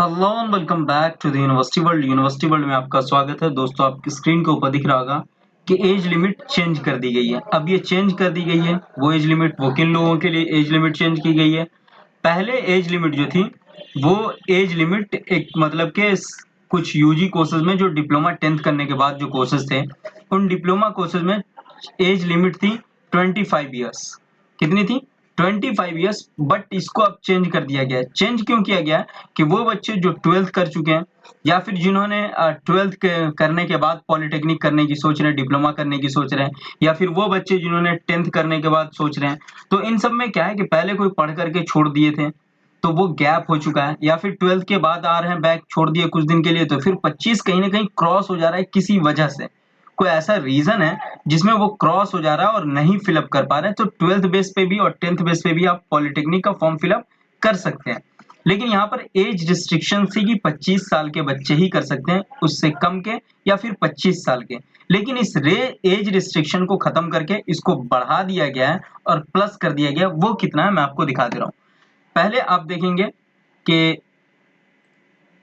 Hello and welcome back to the university world. University world में आपका स्वागत है। दोस्तों, आपकी स्क्रीन के ऊपर दिख रहा होगा कि एज लिमिट चेंज कर दी गई है। अब ये चेंज कर दी गई है, वो एज लिमिट वो किन लोगों के लिए एज लिमिट चेंज की गई है। पहले एज लिमिट जो थी वो एज लिमिट एक मतलब के कुछ यूजी कोर्सेज में जो डिप्लोमा 10th करने के बाद जो कोर्सेज थे, उन डिप्लोमा कोर्सेज में एज लिमिट थी 25 ईयर्स। कितनी थी? 25 ईयर्स। बट इसको अब चेंज कर दिया गया है। चेंज क्यों किया गया है? कि वो बच्चे जो 12th कर चुके हैं या फिर जिन्होंने 12th करने के बाद पॉलिटेक्निक करने की सोच रहे हैं, डिप्लोमा करने की सोच रहे हैं, या फिर वो बच्चे जिन्होंने 10th करने के बाद सोच रहे हैं, तो इन सब में क्या है कि पहले कोई पढ़ करके छोड़ दिए थे तो वो गैप हो चुका है, या फिर 12th के बाद आ रहे हैं, बैक छोड़ दिए कुछ दिन के लिए, तो फिर 25 कहीं ना कहीं क्रॉस हो जा रहा है किसी वजह से। कोई ऐसा रीजन है जिसमें वो क्रॉस हो जा रहा है और नहीं फिलअप कर पा रहे हैं, तो 12th बेस पे भी और 10th बेस पे भी आप पॉलिटेक्निक का फॉर्म फिलअप कर सकते हैं। लेकिन यहाँ पर एज रिस्ट्रिक्शन थी कि 25 साल के बच्चे ही कर सकते हैं, उससे कम के या फिर 25 साल के। लेकिन इस एज रिस्ट्रिक्शन को खत्म करके इसको बढ़ा दिया गया है और प्लस कर दिया गया है। वो कितना है मैं आपको दिखा दे रहा हूँ। पहले आप देखेंगे कि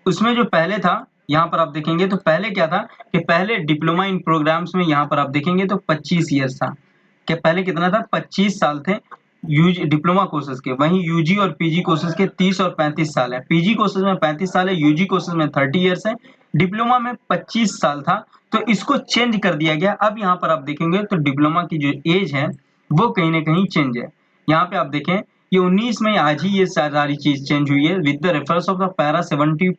उसमें जो पहले था, यहाँ पर आप देखेंगे तो पहले क्या था कि पहले डिप्लोमा इन प्रोग्राम्स में यहाँ पर आप देखेंगे तो 25 ईयर्स था। कि पहले कितना था? 25 साल थे यूजी डिप्लोमा कोर्सेज के। वहीं यूजी और पीजी कोर्सेज के 30 और 35 साल है। पीजी कोर्सेज में 35 साल है, यूजी कोर्सेज में 30 ईयर्स है, डिप्लोमा में 25 साल था। तो इसको चेंज कर दिया गया। अब यहाँ पर आप देखेंगे तो डिप्लोमा की जो एज है वो कहीं ना कहीं चेंज है। यहाँ पे आप देखें, ये 19 में आज ही ये सारी चीज चेंज हुई है। With the reference of the para 7.2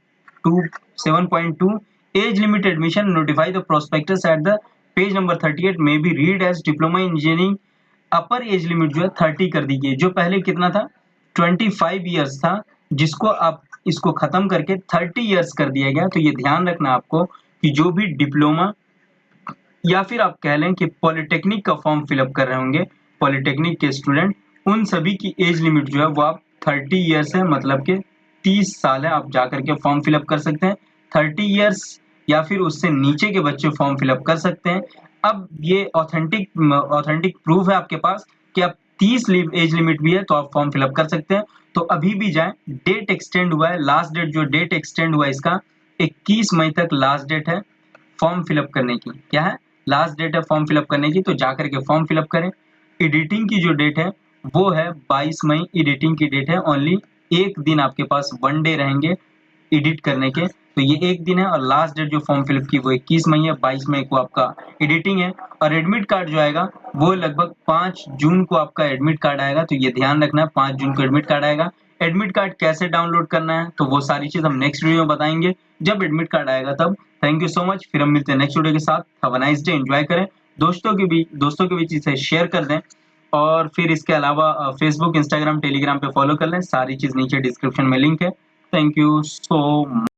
age limit admission notify the prospectus at the page number 38 में भी read as diploma engineering. Upper age limit जो है 30 कर दी गई। जो पहले कितना था? 25 ईयर्स था, जिसको आप इसको खत्म करके 30 ईयर्स कर दिया गया। तो ये ध्यान रखना आपको कि जो भी डिप्लोमा या फिर आप कह लें कि पॉलिटेक्निक का फॉर्म फिलअप कर रहे होंगे, पॉलिटेक्निक के स्टूडेंट, उन सभी की एज लिमिट जो है वो आप 30 ईयर्स है, मतलब कि 30 साल है। आप जाकर के फॉर्म फिलअप कर सकते हैं। 30 ईयर्स या फिर उससे नीचे के बच्चे फॉर्म फिलअप कर सकते हैं। अब ये ऑथेंटिक प्रूफ है आपके पास कि आप 30 एज लिमिट भी है तो आप फॉर्म फिलअप कर सकते हैं। तो अभी भी जाएं, डेट एक्सटेंड हुआ है। लास्ट डेट जो डेट एक्सटेंड हुआ है इसका 21 मई तक लास्ट डेट है फॉर्म फिलअप करने की। क्या है? लास्ट डेट है फॉर्म फिलअप करने की। तो जाकर के फॉर्म फिलअप करें। एडिटिंग की जो डेट है वो है 22 मई। एडिटिंग की डेट है। ओनली एक दिन आपके पास, 1 डे रहेंगे एडिट करने के। तो ये एक दिन है। और लास्ट डेट जो फॉर्म फिलअप की वो 21 मई है। 22 मई को आपका एडिटिंग है। और एडमिट कार्ड जो आएगा वो लगभग 5 जून को आपका एडमिट कार्ड आएगा। तो ये ध्यान रखना है, 5 जून को एडमिट कार्ड आएगा। एडमिट कार्ड कैसे डाउनलोड करना है तो वो सारी चीज हम नेक्स्ट वीडियो में बताएंगे जब एडमिट कार्ड आएगा तब। Thank you so much. फिर हम मिलते हैं नेक्स्ट वीडियो के साथ। Have a nice day. Enjoy करें। दोस्तों के बीच इसे शेयर कर दें। और फिर इसके अलावा फेसबुक, इंस्टाग्राम, टेलीग्राम पे फॉलो कर लें। सारी चीज नीचे डिस्क्रिप्शन में लिंक है। Thank you so much.